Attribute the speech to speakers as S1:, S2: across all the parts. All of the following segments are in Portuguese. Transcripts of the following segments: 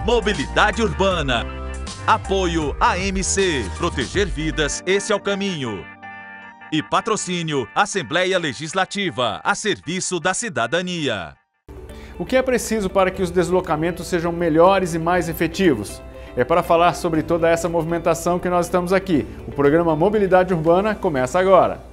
S1: Mobilidade Urbana. Apoio AMC. Proteger vidas, esse é o caminho. E patrocínio Assembleia Legislativa, a serviço da cidadania.
S2: O que é preciso para que os deslocamentos sejam melhores e mais efetivos? É para falar sobre toda essa movimentação que nós estamos aqui. O programa Mobilidade Urbana começa agora.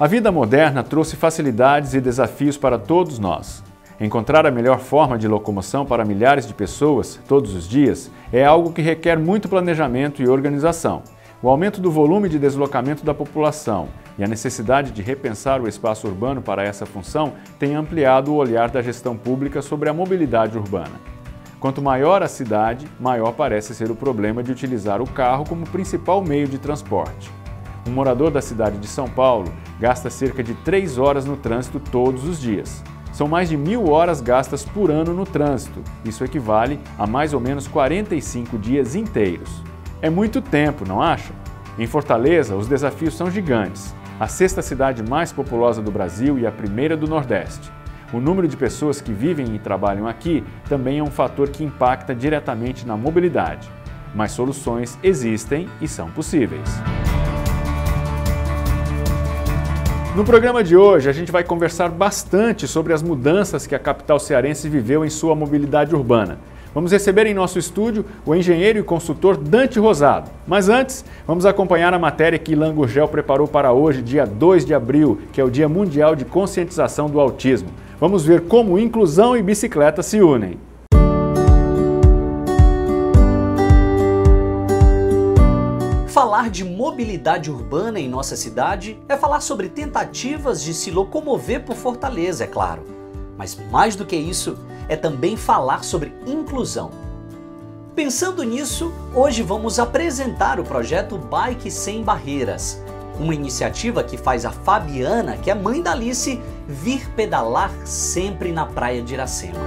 S2: A vida moderna trouxe facilidades e desafios para todos nós. Encontrar a melhor forma de locomoção para milhares de pessoas, todos os dias, é algo que requer muito planejamento e organização. O aumento do volume de deslocamento da população e a necessidade de repensar o espaço urbano para essa função têm ampliado o olhar da gestão pública sobre a mobilidade urbana. Quanto maior a cidade, maior parece ser o problema de utilizar o carro como principal meio de transporte. Um morador da cidade de São Paulo gasta cerca de 3 horas no trânsito todos os dias. São mais de 1.000 horas gastas por ano no trânsito. Isso equivale a mais ou menos 45 dias inteiros. É muito tempo, não acha? Em Fortaleza, os desafios são gigantes. A 6ª cidade mais populosa do Brasil e a primeira do Nordeste. O número de pessoas que vivem e trabalham aqui também é um fator que impacta diretamente na mobilidade. Mas soluções existem e são possíveis. No programa de hoje, a gente vai conversar bastante sobre as mudanças que a capital cearense viveu em sua mobilidade urbana. Vamos receber em nosso estúdio o engenheiro e consultor Dante Rosado. Mas antes, vamos acompanhar a matéria que Ilan Gurgel preparou para hoje, dia 2 de abril, que é o Dia Mundial de Conscientização do Autismo. Vamos ver como inclusão e bicicleta se unem.
S3: Falar de mobilidade urbana em nossa cidade é falar sobre tentativas de se locomover por Fortaleza, é claro. Mas mais do que isso, é também falar sobre inclusão. Pensando nisso, hoje vamos apresentar o projeto Bike Sem Barreiras, uma iniciativa que faz a Fabiana, que é mãe da Alice, vir pedalar sempre na praia de Iracema.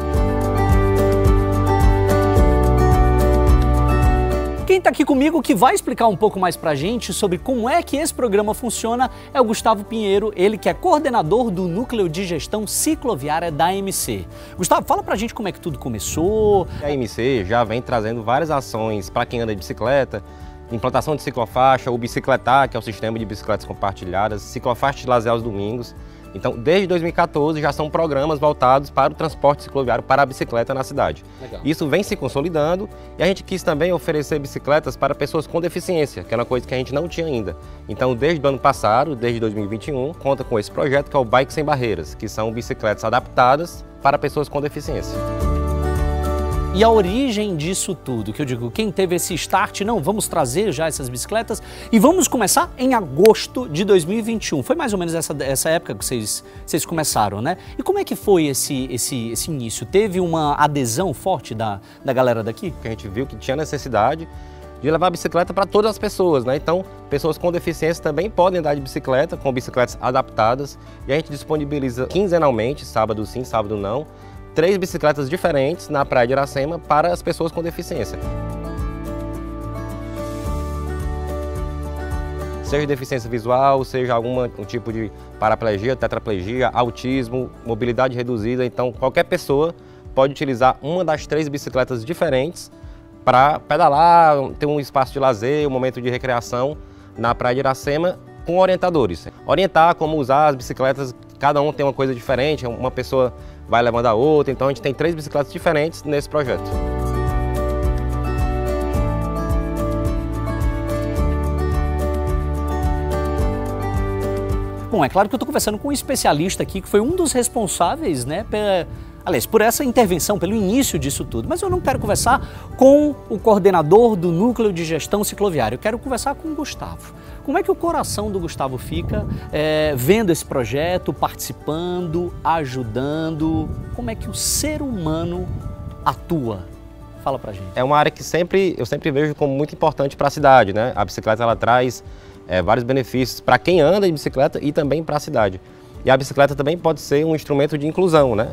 S3: Quem está aqui comigo que vai explicar um pouco mais pra gente sobre como é que esse programa funciona é o Gustavo Pinheiro, ele que é coordenador do Núcleo de Gestão Cicloviária da AMC. Gustavo, fala pra gente como é que tudo começou.
S4: A AMC já vem trazendo várias ações para quem anda de bicicleta, implantação de ciclofaixa, o Bicicletar, que é o sistema de bicicletas compartilhadas, ciclofaixa de lazer aos domingos. Então, desde 2014 já são programas voltados para o transporte cicloviário para a bicicleta na cidade.
S3: Legal.
S4: Isso vem se consolidando e a gente quis também oferecer bicicletas para pessoas com deficiência, que é uma coisa que a gente não tinha ainda. Então, desde o ano passado, desde 2021, conta com esse projeto que é o Bike Sem Barreiras, que são bicicletas adaptadas para pessoas com deficiência.
S3: E a origem disso tudo, que eu digo, quem teve esse start, não, vamos trazer já essas bicicletas e vamos começar em agosto de 2021. Foi mais ou menos essa época que vocês começaram, né? E como é que foi esse início? Teve uma adesão forte da galera daqui?
S4: A gente viu que tinha necessidade de levar a bicicleta para todas as pessoas, né? Então, pessoas com deficiência também podem andar de bicicleta, com bicicletas adaptadas, e a gente disponibiliza quinzenalmente, sábado sim, sábado não, 3 bicicletas diferentes na praia de Iracema para as pessoas com deficiência. Seja deficiência visual, seja algum tipo de paraplegia, tetraplegia, autismo, mobilidade reduzida, então qualquer pessoa pode utilizar uma das 3 bicicletas diferentes para pedalar, ter um espaço de lazer, um momento de recreação na praia de Iracema com orientadores. Orientar como usar as bicicletas, cada um tem uma coisa diferente, uma pessoa vai levando a outra, então a gente tem 3 bicicletas diferentes nesse projeto.
S3: Bom, é claro que eu estou conversando com um especialista aqui, que foi um dos responsáveis, né, por essa intervenção, pelo início disso tudo. Mas eu não quero conversar com o coordenador do Núcleo de Gestão Cicloviária, eu quero conversar com o Gustavo. Como é que o coração do Gustavo fica vendo esse projeto, participando, ajudando? Como é que o ser humano atua? Fala pra gente.
S4: É uma área que eu sempre vejo como muito importante para a cidade, né? A bicicleta ela traz vários benefícios para quem anda de bicicleta e também para a cidade. E a bicicleta também pode ser um instrumento de inclusão, né?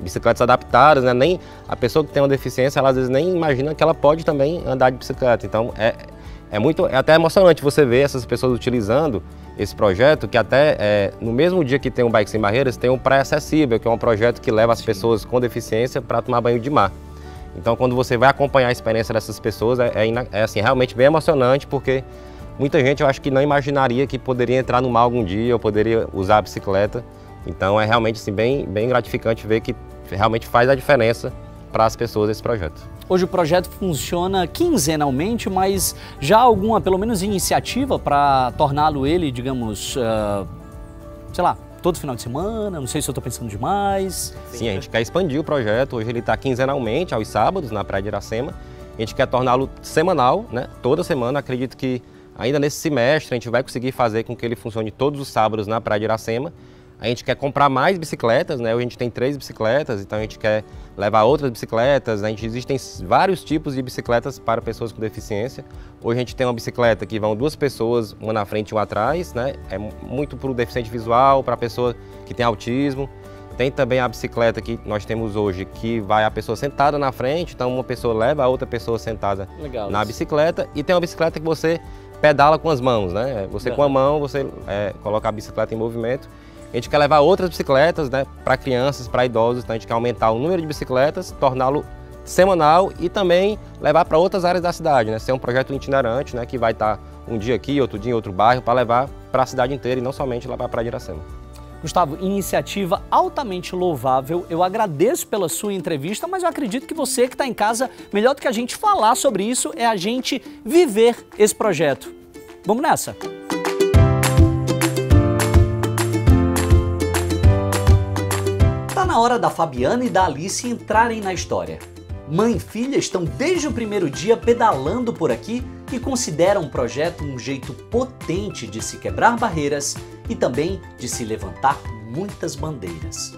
S4: Bicicletas adaptadas, né? Nem a pessoa que tem uma deficiência, ela às vezes nem imagina que ela pode também andar de bicicleta. Então é até emocionante você ver essas pessoas utilizando esse projeto, que até no mesmo dia que tem o Bike Sem Barreiras, tem o Praia Acessível, que é um projeto que leva as pessoas com deficiência para tomar banho de mar. Então quando você vai acompanhar a experiência dessas pessoas, assim, realmente bem emocionante, porque muita gente, eu acho que não imaginaria que poderia entrar no mar algum dia, ou poderia usar a bicicleta. Então é realmente assim, bem gratificante ver que realmente faz a diferença para as pessoas esse projeto.
S3: Hoje o projeto funciona quinzenalmente, mas já há alguma, pelo menos, iniciativa para torná-lo ele, digamos, sei lá, todo final de semana? Não sei se eu estou pensando demais.
S4: Sim, a gente quer expandir o projeto. Hoje ele está quinzenalmente, aos sábados, na Praia de Iracema. A gente quer torná-lo semanal, né? Toda semana. Acredito que ainda nesse semestre a gente vai conseguir fazer com que ele funcione todos os sábados na Praia de Iracema. A gente quer comprar mais bicicletas, né? Hoje a gente tem 3 bicicletas, então a gente quer levar outras bicicletas. Existem vários tipos de bicicletas para pessoas com deficiência. Hoje a gente tem uma bicicleta que vão 2 pessoas, uma na frente e uma atrás, né? É muito para o deficiente visual, para a pessoa que tem autismo. Tem também a bicicleta que nós temos hoje, que vai a pessoa sentada na frente, então uma pessoa leva a outra pessoa sentada na bicicleta. E tem uma bicicleta que você pedala com as mãos, né? Você com a mão, você coloca a bicicleta em movimento. A gente quer levar outras bicicletas, né, para crianças, para idosos, então a gente quer aumentar o número de bicicletas, torná-lo semanal e também levar para outras áreas da cidade, né? Ser um projeto itinerante, né, que vai estar um dia aqui, outro dia em outro bairro, para levar para a cidade inteira e não somente lá para a Praia de Iracema.
S3: Gustavo, iniciativa altamente louvável. Eu agradeço pela sua entrevista, mas eu acredito que você que está em casa, melhor do que a gente falar sobre isso é a gente viver esse projeto. Vamos nessa? Tá na hora da Fabiana e da Alice entrarem na história. Mãe e filha estão desde o primeiro dia pedalando por aqui e consideram o projeto um jeito potente de se quebrar barreiras e também de se levantar muitas bandeiras.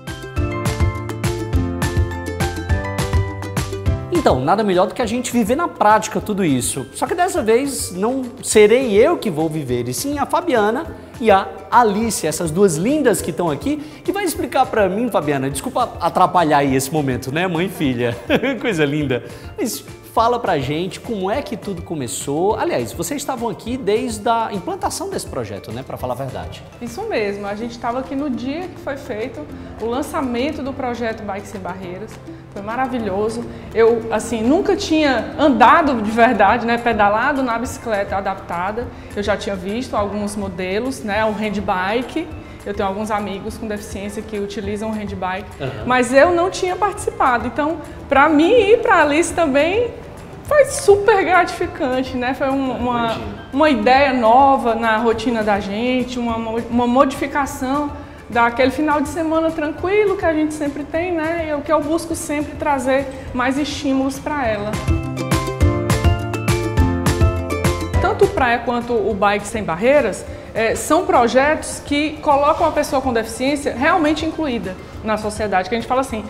S3: Então, nada melhor do que a gente viver na prática tudo isso. Só que dessa vez não serei eu que vou viver, e sim a Fabiana e a Alice, essas duas lindas que estão aqui, que vai explicar pra mim, Fabiana, desculpa atrapalhar aí esse momento, né, mãe e filha, coisa linda, mas fala pra gente como é que tudo começou. Aliás, vocês estavam aqui desde a implantação desse projeto, né, pra falar a verdade.
S5: Isso mesmo, a gente estava aqui no dia que foi feito o lançamento do projeto Bike Sem Barreiras. Foi maravilhoso. Eu, assim, nunca tinha andado de verdade, né, pedalado na bicicleta adaptada. Eu já tinha visto alguns modelos, né, o handbike. Eu tenho alguns amigos com deficiência que utilizam o handbike, mas eu não tinha participado. Então, para mim e para a Alice também foi super gratificante, né? Foi uma ideia nova na rotina da gente, uma modificação daquele final de semana tranquilo que a gente sempre tem, né? E o que eu busco sempre trazer mais estímulos para ela. Tanto o Praia quanto o Bike Sem Barreiras são projetos que colocam a pessoa com deficiência realmente incluída na sociedade. Que a gente fala assim,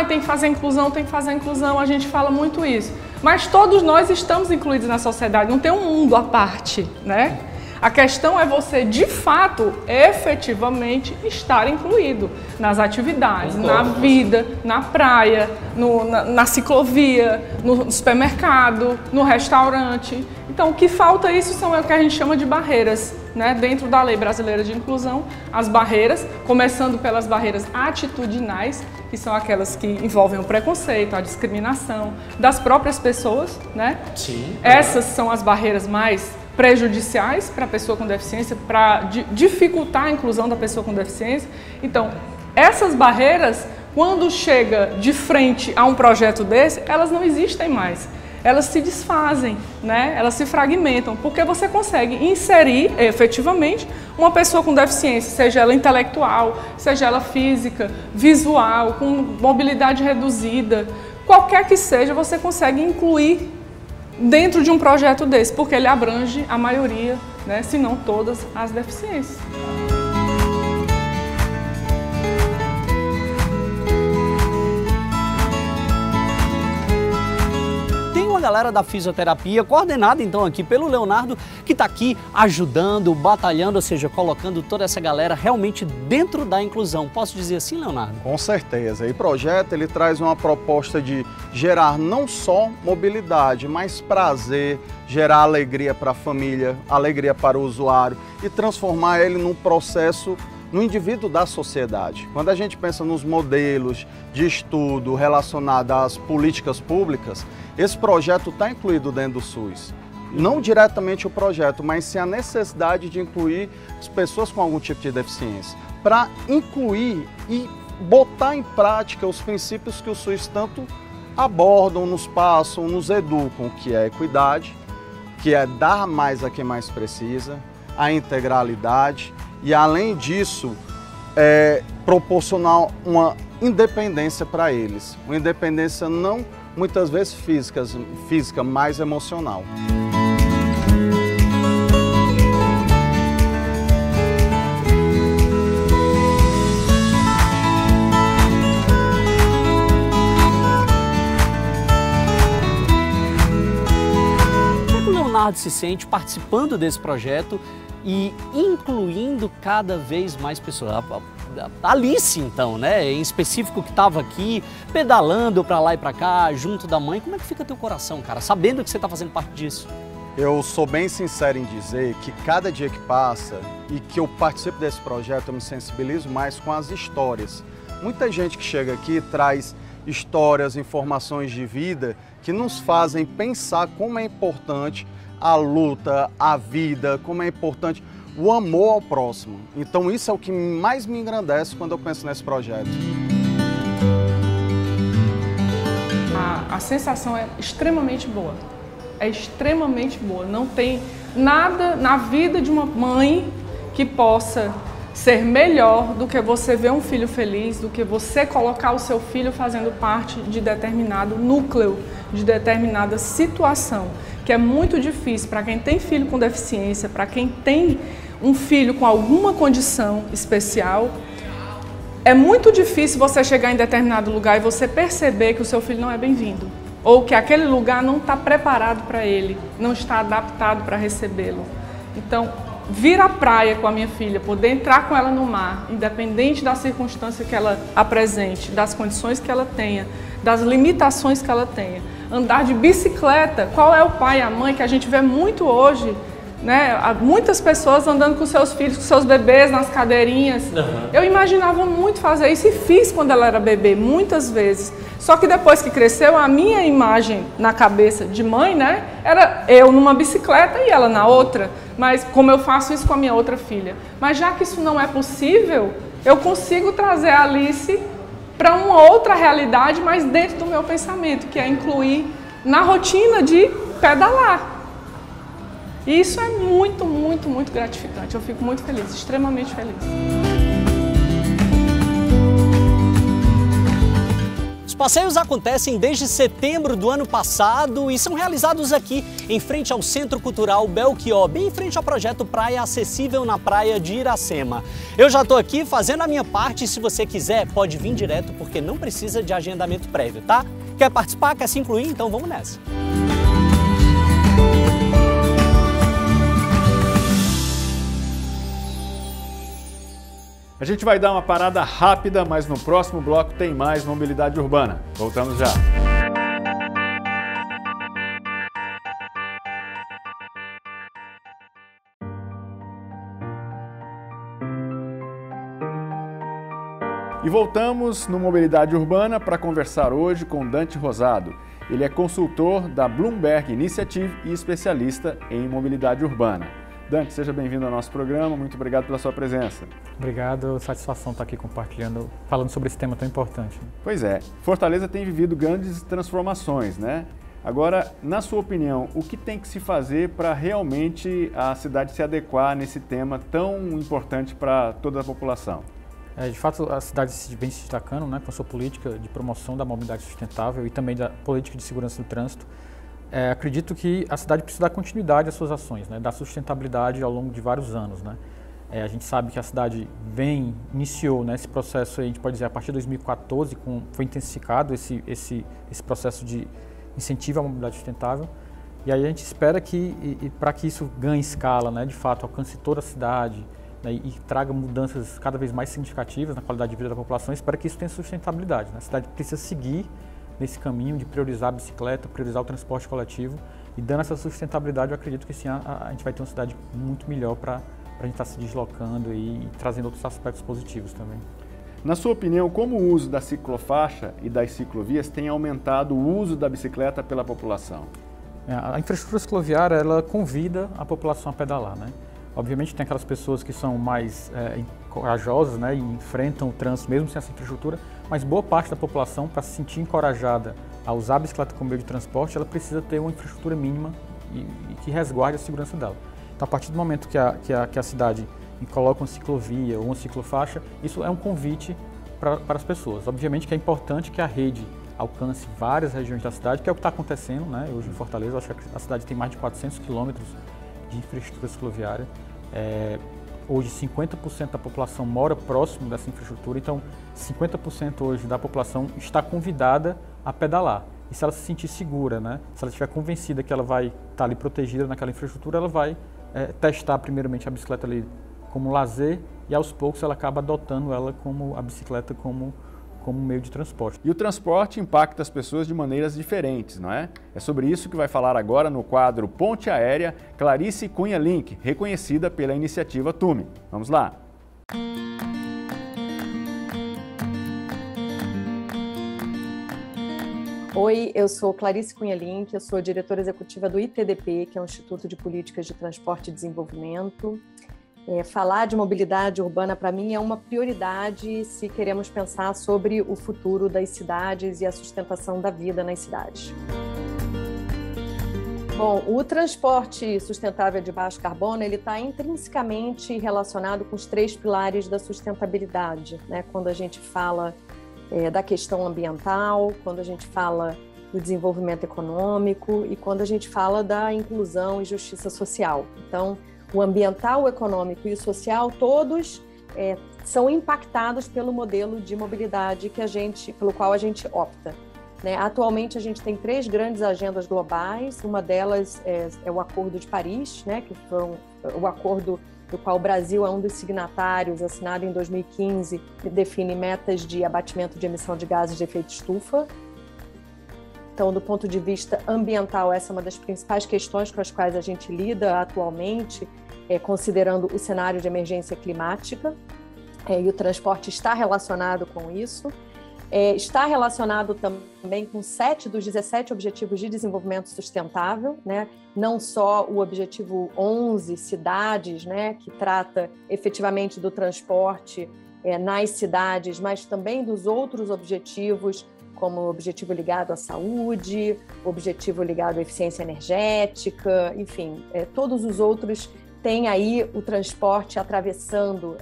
S5: tem que fazer inclusão, tem que fazer inclusão, a gente fala muito isso. Mas todos nós estamos incluídos na sociedade, não tem um mundo à parte, né? A questão é você, de fato, efetivamente estar incluído nas atividades, na vida, na praia, na ciclovia, no supermercado, no restaurante. Então, o que falta isso são o que a gente chama de barreiras, né? Dentro da Lei Brasileira de Inclusão, as barreiras, começando pelas barreiras atitudinais, que são aquelas que envolvem o preconceito, a discriminação das próprias pessoas, né?
S3: Sim.
S5: Essas são as barreiras mais prejudiciais para a pessoa com deficiência, para dificultar a inclusão da pessoa com deficiência. Então, essas barreiras, quando chega de frente a um projeto desse, elas não existem mais. Elas se desfazem, né? Elas se fragmentam, porque você consegue inserir efetivamente uma pessoa com deficiência, seja ela intelectual, seja ela física, visual, com mobilidade reduzida, qualquer que seja, você consegue incluir dentro de um projeto desse, porque ele abrange a maioria, né, se não todas, as deficiências.
S3: Tem uma galera da fisioterapia, coordenada então aqui pelo Leonardo, que está aqui ajudando, batalhando, ou seja, colocando toda essa galera realmente dentro da inclusão. Posso dizer assim, Leonardo?
S6: Com certeza. E o projeto ele traz uma proposta de gerar não só mobilidade, mas prazer, gerar alegria para a família, alegria para o usuário e transformar ele num processo, no indivíduo da sociedade. Quando a gente pensa nos modelos de estudo relacionados às políticas públicas, esse projeto está incluído dentro do SUS. Não diretamente o projeto, mas sim a necessidade de incluir as pessoas com algum tipo de deficiência, para incluir e botar em prática os princípios que o SUS tanto abordam, nos passam, nos educam, que é a equidade, que é dar mais a quem mais precisa, a integralidade e, além disso, proporcionar uma independência para eles. Uma independência não, muitas vezes, física, mas emocional.
S3: Leonardo se sente participando desse projeto e incluindo cada vez mais pessoas. A Alice, então, né, em específico, que estava aqui pedalando para lá e para cá, junto da mãe. Como é que fica teu coração, cara, sabendo que você está fazendo parte disso?
S6: Eu sou bem sincero em dizer que cada dia que passa e que eu participo desse projeto, eu me sensibilizo mais com as histórias. Muita gente que chega aqui traz histórias, informações de vida que nos fazem pensar como é importante a luta, a vida, como é importante o amor ao próximo. Então isso é o que mais me engrandece quando eu penso nesse projeto.
S5: A sensação é extremamente boa. É extremamente boa. Não tem nada na vida de uma mãe que possa ser melhor do que você ver um filho feliz, do que você colocar o seu filho fazendo parte de determinado núcleo, de determinada situação, que é muito difícil para quem tem filho com deficiência, para quem tem um filho com alguma condição especial. É muito difícil você chegar em determinado lugar e você perceber que o seu filho não é bem-vindo, ou que aquele lugar não está preparado para ele, não está adaptado para recebê-lo. Então, vir à praia com a minha filha, poder entrar com ela no mar, independente da circunstância que ela apresente, das condições que ela tenha, das limitações que ela tenha. Andar de bicicleta, qual é o pai e a mãe que a gente vê muito hoje, né? Há muitas pessoas andando com seus filhos, com seus bebês nas cadeirinhas. Uhum. Eu imaginava muito fazer isso e fiz quando ela era bebê, muitas vezes. Só que depois que cresceu, a minha imagem na cabeça de mãe, né, era eu numa bicicleta e ela na outra. Mas como eu faço isso com a minha outra filha. Mas já que isso não é possível, eu consigo trazer a Alice para uma outra realidade, mas dentro do meu pensamento, que é incluir na rotina de pedalar. E isso é muito, muito, muito gratificante. Eu fico muito feliz, extremamente feliz.
S3: Os passeios acontecem desde setembro do ano passado e são realizados aqui, em frente ao Centro Cultural Belchior, bem em frente ao projeto Praia Acessível na Praia de Iracema. Eu já estou aqui fazendo a minha parte e, se você quiser, pode vir direto, porque não precisa de agendamento prévio, tá? Quer participar? Quer se incluir? Então vamos nessa!
S2: A gente vai dar uma parada rápida, mas no próximo bloco tem mais mobilidade urbana. Voltamos já. E voltamos no Mobilidade Urbana para conversar hoje com Dante Rosado. Ele é consultor da Bloomberg Initiative e especialista em mobilidade urbana. Dante, seja bem-vindo ao nosso programa, muito obrigado pela sua presença.
S7: Obrigado, satisfação estar aqui compartilhando, falando sobre esse tema tão importante.
S2: Pois é, Fortaleza tem vivido grandes transformações, né? Agora, na sua opinião, o que tem que se fazer para realmente a cidade se adequar nesse tema tão importante para toda a população?
S7: De fato, a cidade vem se destacando, né, com a sua política de promoção da mobilidade sustentável e também da política de segurança do trânsito. Acredito que a cidade precisa dar continuidade às suas ações, né, dar sustentabilidade ao longo de vários anos, né. A gente sabe que a cidade iniciou, né, esse processo, a gente pode dizer, a partir de 2014, foi intensificado esse processo de incentiva a mobilidade sustentável. E aí a gente espera que, para que isso ganhe escala, né, de fato, alcance toda a cidade, né, e traga mudanças cada vez mais significativas na qualidade de vida da população, espera que isso tenha sustentabilidade, né? A cidade precisa seguir nesse caminho de priorizar a bicicleta, priorizar o transporte coletivo, e dando essa sustentabilidade, eu acredito que esse ano a gente vai ter uma cidade muito melhor para a gente estar se deslocando e trazendo outros aspectos positivos também.
S2: Na sua opinião, como o uso da ciclofaixa e das ciclovias tem aumentado o uso da bicicleta pela população?
S7: A infraestrutura cicloviária, ela convida a população a pedalar, né? Obviamente tem aquelas pessoas que são mais corajosas, né, e enfrentam o trânsito mesmo sem essa infraestrutura, mas boa parte da população, para se sentir encorajada a usar a bicicleta como meio de transporte, ela precisa ter uma infraestrutura mínima e que resguarde a segurança dela. Então, a partir do momento que a cidade coloca uma ciclovia ou uma ciclofaixa, isso é um convite para as pessoas. Obviamente que é importante que a rede alcance várias regiões da cidade, que é o que está acontecendo, né? Hoje em Fortaleza, eu acho que a cidade tem mais de 400 quilômetros de infraestrutura cicloviária. Hoje 50% da população mora próximo dessa infraestrutura, então 50% hoje da população está convidada a pedalar. E se ela se sentir segura, né? Se ela estiver convencida que ela vai estar ali protegida naquela infraestrutura, ela vai testar primeiramente a bicicleta ali como lazer e aos poucos ela acaba adotando ela como a bicicleta como meio de transporte.
S2: E o transporte impacta as pessoas de maneiras diferentes, não é? É sobre isso que vai falar agora no quadro Ponte Aérea Clarice Cunha Link, reconhecida pela iniciativa TUME. Vamos lá!
S8: Oi, eu sou Clarice Cunha Link, eu sou diretora executiva do ITDP, que é o Instituto de Políticas de Transporte e Desenvolvimento. Falar de mobilidade urbana, para mim, é uma prioridade se queremos pensar sobre o futuro das cidades e a sustentação da vida nas cidades. Bom, o transporte sustentável de baixo carbono, ele está intrinsecamente relacionado com os 3 pilares da sustentabilidade, né? Quando a gente fala da questão ambiental, quando a gente fala do desenvolvimento econômico e quando a gente fala da inclusão e justiça social. Então, o ambiental, o econômico e o social, todos são impactados pelo modelo de mobilidade pelo qual a gente opta, né? Atualmente, a gente tem 3 grandes agendas globais. Uma delas é o Acordo de Paris, né? Que foi o acordo do qual o Brasil é um dos signatários, assinado em 2015, que define metas de abatimento de emissão de gases de efeito estufa. Então, do ponto de vista ambiental, essa é uma das principais questões com as quais a gente lida atualmente, considerando o cenário de emergência climática, e o transporte está relacionado com isso. Está relacionado também com 7 dos 17 Objetivos de Desenvolvimento Sustentável, né? Não só o Objetivo 11, cidades, né? Que trata efetivamente do transporte nas cidades, mas também dos outros objetivos, como o objetivo ligado à saúde, o objetivo ligado à eficiência energética, enfim, todos os outros têm aí o transporte atravessando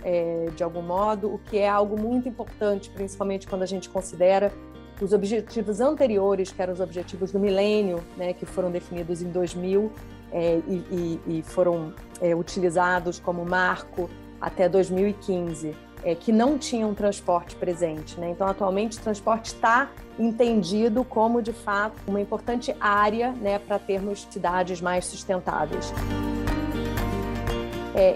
S8: de algum modo, o que é algo muito importante, principalmente quando a gente considera os objetivos anteriores, que eram os objetivos do milênio, né, que foram definidos em 2000 e foram utilizados como marco até 2015. Que não tinham transporte presente, né? Então, atualmente, o transporte está entendido como, de fato, uma importante área, né, para termos cidades mais sustentáveis.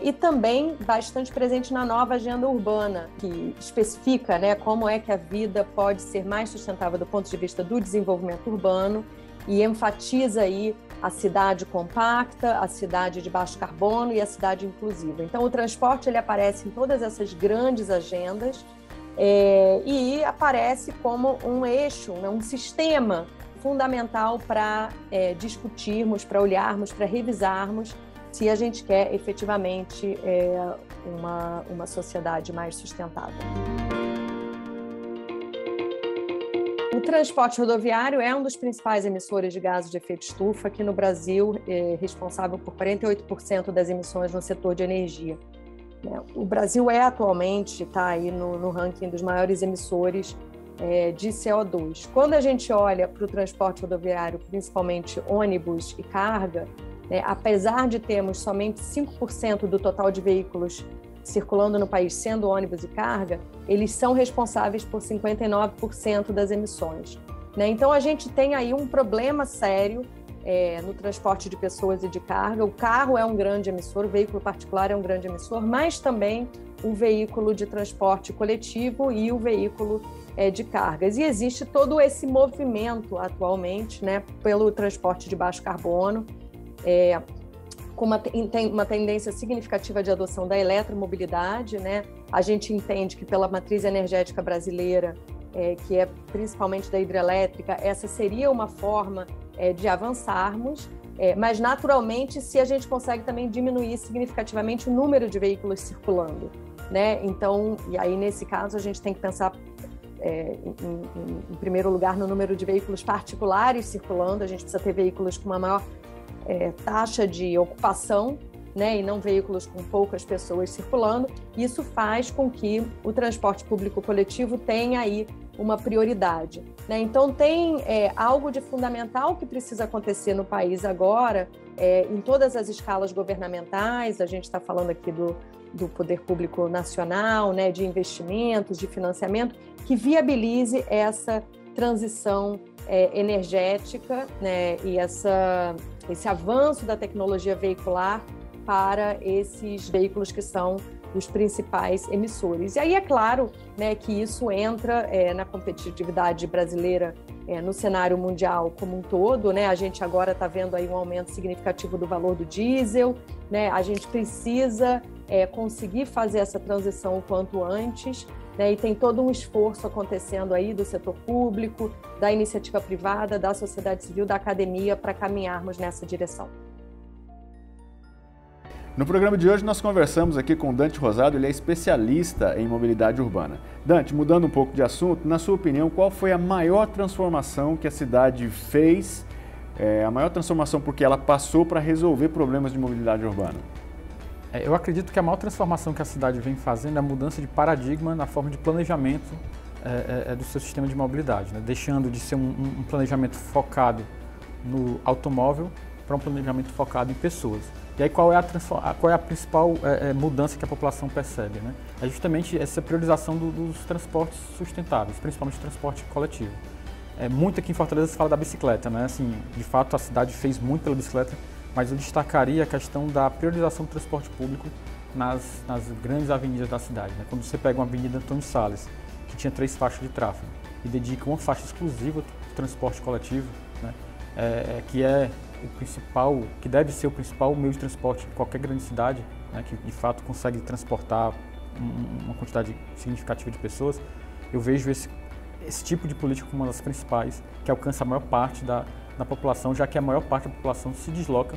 S8: E também bastante presente na nova agenda urbana, que especifica, né, como é que a vida pode ser mais sustentável do ponto de vista do desenvolvimento urbano e enfatiza aí a cidade compacta, a cidade de baixo carbono e a cidade inclusiva. Então, o transporte ele aparece em todas essas grandes agendas e aparece como um eixo, né, um sistema fundamental para discutirmos, para olharmos, para revisarmos se a gente quer efetivamente uma sociedade mais sustentável. O transporte rodoviário é um dos principais emissores de gases de efeito estufa. Aqui no Brasil, é responsável por 48% das emissões no setor de energia. O Brasil atualmente está aí no ranking dos maiores emissores de CO2. Quando a gente olha para o transporte rodoviário, principalmente ônibus e carga, apesar de termos somente 5% do total de veículos circulando no país sendo ônibus e carga, eles são responsáveis por 59% das emissões. né? Então, a gente tem aí um problema sério no transporte de pessoas e de carga. O carro é um grande emissor, o veículo particular é um grande emissor, mas também o veículo de transporte coletivo e o veículo de cargas. E existe todo esse movimento atualmente, né, pelo transporte de baixo carbono, com uma tendência significativa de adoção da eletromobilidade, né? A gente entende que pela matriz energética brasileira, que é principalmente da hidrelétrica, essa seria uma forma de avançarmos, mas naturalmente se a gente consegue também diminuir significativamente o número de veículos circulando, né? Então, e aí nesse caso a gente tem que pensar em primeiro lugar no número de veículos particulares circulando. A gente precisa ter veículos com uma maior taxa de ocupação, né, e não veículos com poucas pessoas circulando. Isso faz com que o transporte público coletivo tenha aí uma prioridade, né? Então tem algo de fundamental que precisa acontecer no país agora, em todas as escalas governamentais. A gente está falando aqui do poder público nacional, né, de investimentos, de financiamento, que viabilize essa transição energética, né, e esse avanço da tecnologia veicular para esses veículos que são os principais emissores. E aí é claro, né, que isso entra na competitividade brasileira no cenário mundial como um todo, né? A gente agora está vendo aí um aumento significativo do valor do diesel, né? A gente precisa conseguir fazer essa transição o quanto antes, né? E tem todo um esforço acontecendo aí do setor público, da iniciativa privada, da sociedade civil, da academia, para caminharmos nessa direção.
S2: No programa de hoje nós conversamos aqui com Dante Rosado, ele é especialista em mobilidade urbana. Dante, mudando um pouco de assunto, na sua opinião, qual foi a maior transformação que a cidade fez, a maior transformação porque ela passou para resolver problemas de mobilidade urbana?
S7: Eu acredito que a maior transformação que a cidade vem fazendo é a mudança de paradigma na forma de planejamento do seu sistema de mobilidade, né? Deixando de ser um planejamento focado no automóvel para um planejamento focado em pessoas. E aí qual é a principal mudança que a população percebe, né? É justamente essa priorização dos transportes sustentáveis, principalmente o transporte coletivo. Muito aqui em Fortaleza se fala da bicicleta, né? Assim, de fato a cidade fez muito pela bicicleta, mas eu destacaria a questão da priorização do transporte público nas grandes avenidas da cidade, né? Quando você pega uma avenida Antônio Salles, que tinha 3 faixas de tráfego, e dedica uma faixa exclusiva ao transporte coletivo, né? Que é o principal, que deve ser o principal meio de transporte em qualquer grande cidade, né, que de fato consegue transportar uma quantidade significativa de pessoas. Eu vejo esse tipo de política como uma das principais, que alcança a maior parte da população, já que a maior parte da população se desloca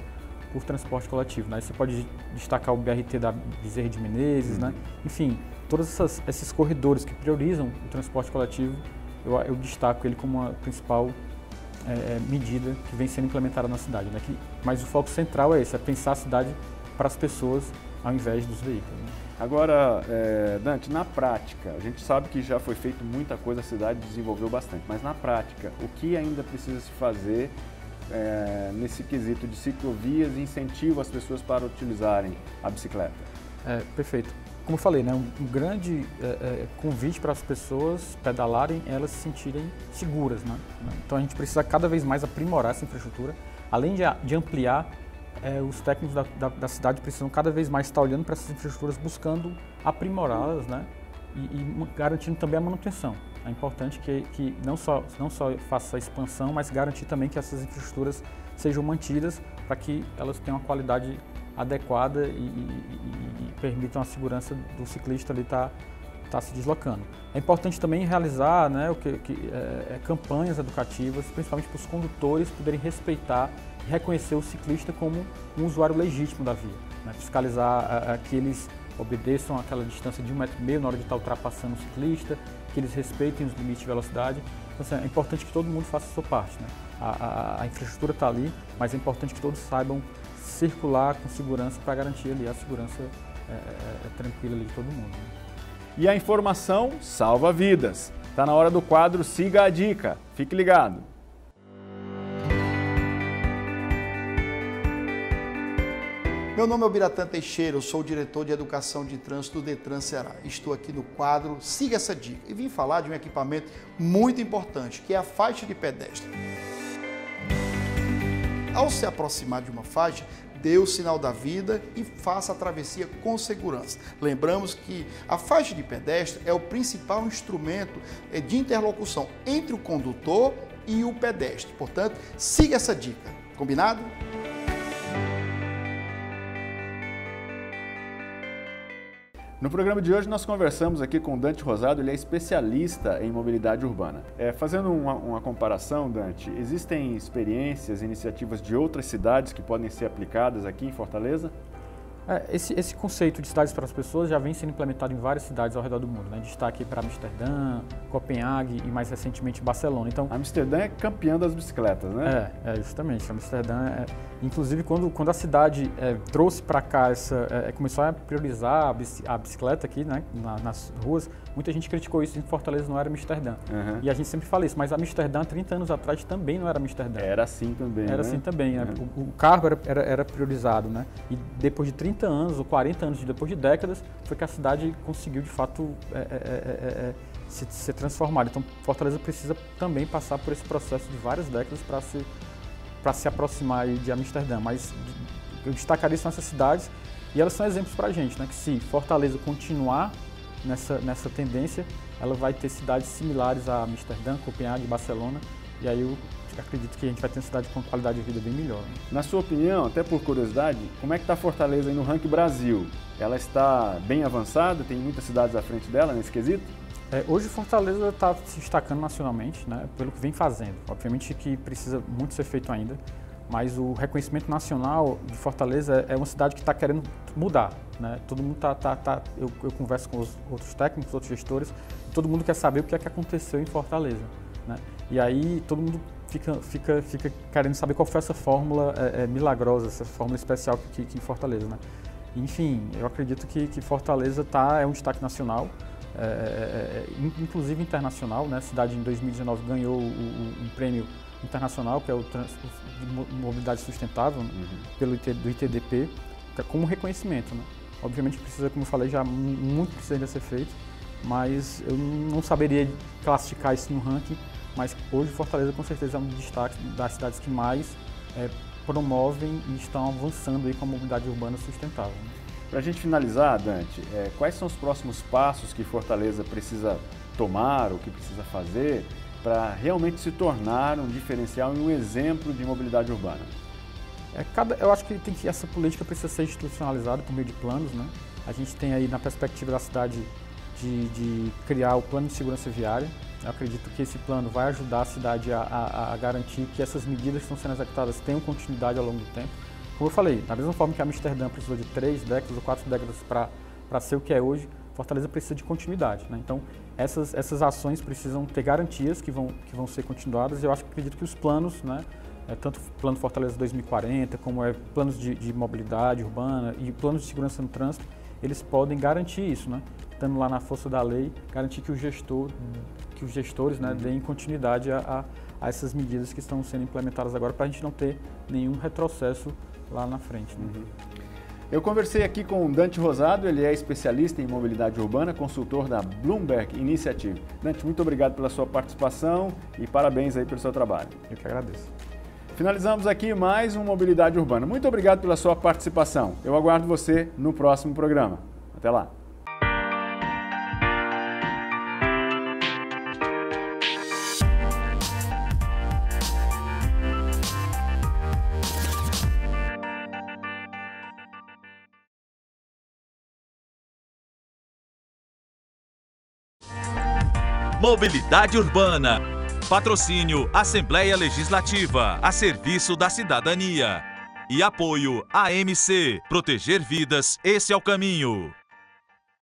S7: por transporte coletivo, né? Você pode destacar o BRT da Bezerra de Menezes, né? Enfim, todos esses corredores que priorizam o transporte coletivo, eu destaco ele como uma principal medida que vem sendo implementada na cidade, né? Mas o foco central é esse, é pensar a cidade para as pessoas ao invés dos veículos, né?
S2: Agora, Dante, na prática, a gente sabe que já foi feito muita coisa, a cidade desenvolveu bastante, mas na prática, o que ainda precisa se fazer nesse quesito de ciclovias e incentivo às pessoas para utilizarem a bicicleta?
S7: Perfeito. Como eu falei, né, um grande convite para as pessoas pedalarem, elas se sentirem seguras, né? Então a gente precisa cada vez mais aprimorar essa infraestrutura, além de ampliar, os técnicos da cidade precisam cada vez mais estar olhando para essas infraestruturas, buscando aprimorá-las, né? E garantindo também a manutenção. É importante que não só faça a expansão, mas garantir também que essas infraestruturas sejam mantidas para que elas tenham uma qualidade adequada e permitam a segurança do ciclista ali estar se deslocando. É importante também realizar, né, campanhas educativas, principalmente para os condutores poderem respeitar e reconhecer o ciclista como um usuário legítimo da via, né? Fiscalizar que eles obedeçam aquela distância de 1,5 metro na hora de estar ultrapassando o ciclista, que eles respeitem os limites de velocidade. Então, assim, é importante que todo mundo faça a sua parte, né? A infraestrutura está ali, mas é importante que todos saibam circular com segurança para garantir ali a segurança tranquila ali de todo mundo, né?
S2: E a informação salva vidas. Está na hora do quadro Siga a Dica. Fique ligado.
S9: Meu nome é Biratã Teixeira, eu sou o diretor de Educação de Trânsito do Detran Ceará. Estou aqui no quadro Siga essa dica e vim falar de um equipamento muito importante, que é a faixa de pedestre. Ao se aproximar de uma faixa, dê o sinal da vida e faça a travessia com segurança. Lembramos que a faixa de pedestre é o principal instrumento de interlocução entre o condutor e o pedestre. Portanto, siga essa dica. Combinado?
S2: No programa de hoje nós conversamos aqui com o Dante Rosado, ele é especialista em mobilidade urbana. Fazendo uma comparação, Dante, existem experiências, iniciativas de outras cidades que podem ser aplicadas aqui em Fortaleza?
S7: Esse conceito de cidades para as pessoas já vem sendo implementado em várias cidades ao redor do mundo, né? Destaque para Amsterdã, Copenhague e mais recentemente Barcelona. Então,
S2: Amsterdã é campeã das bicicletas, né?
S7: Justamente. Amsterdã, inclusive quando a cidade trouxe para cá começou a priorizar a bicicleta aqui, né, nas ruas, muita gente criticou isso, em Fortaleza não era Amsterdã.
S2: Uhum.
S7: E a gente sempre fala isso, mas Amsterdã, 30 anos atrás, também não era Amsterdã.
S2: Era assim também,
S7: Era
S2: né?
S7: assim também.
S2: Uhum.
S7: O carro era priorizado, né? E depois de 30 anos ou 40 anos, depois de décadas, foi que a cidade conseguiu, de fato, ser transformada. Então, Fortaleza precisa também passar por esse processo de várias décadas para se aproximar de Amsterdã. Mas eu destacaria isso nessas cidades e elas são exemplos para a gente, né? Que se Fortaleza continuar nessa tendência, ela vai ter cidades similares a Amsterdã, Copenhague, Barcelona, e aí eu acredito que a gente vai ter uma cidade com qualidade de vida bem melhor. Né?
S2: Na sua opinião, até por curiosidade, como é que está Fortaleza aí no ranking Brasil? Ela está bem avançada? Tem muitas cidades à frente dela nesse quesito?
S7: Hoje Fortaleza está se destacando nacionalmente, né, pelo que vem fazendo. Obviamente que precisa muito ser feito ainda, mas o reconhecimento nacional de Fortaleza é uma cidade que está querendo mudar. Né? Todo mundo eu converso com os outros técnicos, outros gestores, e todo mundo quer saber o que é que aconteceu em Fortaleza. Né? E aí todo mundo fica querendo saber qual foi essa fórmula milagrosa, essa fórmula especial que em Fortaleza. Né? Enfim, eu acredito que Fortaleza é um destaque nacional, inclusive internacional. Né? A cidade em 2019 ganhou um prêmio internacional, que é o de mobilidade sustentável, do ITDP, como reconhecimento. Né? Obviamente precisa, como eu falei, já muito precisa ainda ser feito, mas eu não saberia classificar isso no ranking, mas hoje Fortaleza com certeza é um destaque das cidades que mais promovem e estão avançando aí com a mobilidade urbana sustentável. Né?
S2: Para a gente finalizar, Dante, quais são os próximos passos que Fortaleza precisa tomar, ou que precisa fazer, para realmente se tornar um diferencial e um exemplo de mobilidade urbana?
S7: Eu acho que essa política precisa ser institucionalizada por meio de planos. Né? A gente tem aí na perspectiva da cidade de criar o plano de segurança viária. Eu acredito que esse plano vai ajudar a cidade a garantir que essas medidas que estão sendo executadas tenham continuidade ao longo do tempo. Como eu falei, da mesma forma que Amsterdã precisou de 3 décadas ou 4 décadas para ser o que é hoje, Fortaleza precisa de continuidade. Né? Então, essas ações precisam ter garantias que vão ser continuadas, e eu acredito que os planos, né, tanto o Plano Fortaleza 2040, como planos de mobilidade urbana e planos de segurança no trânsito, eles podem garantir isso, né? Estando lá na força da lei, garantir que os gestores, né, deem continuidade a essas medidas que estão sendo implementadas agora, para a gente não ter nenhum retrocesso lá na frente. Né?
S2: Eu conversei aqui com o Dante Rosado, ele é especialista em mobilidade urbana, consultor da Bloomberg Initiative. Dante, muito obrigado pela sua participação e parabéns aí pelo seu trabalho.
S7: Eu que agradeço.
S2: Finalizamos aqui mais um Mobilidade Urbana. Muito obrigado pela sua participação. Eu aguardo você no próximo programa. Até lá.
S1: Mobilidade Urbana. Patrocínio Assembleia Legislativa, a serviço da cidadania. E apoio AMC. Proteger vidas, esse é o caminho.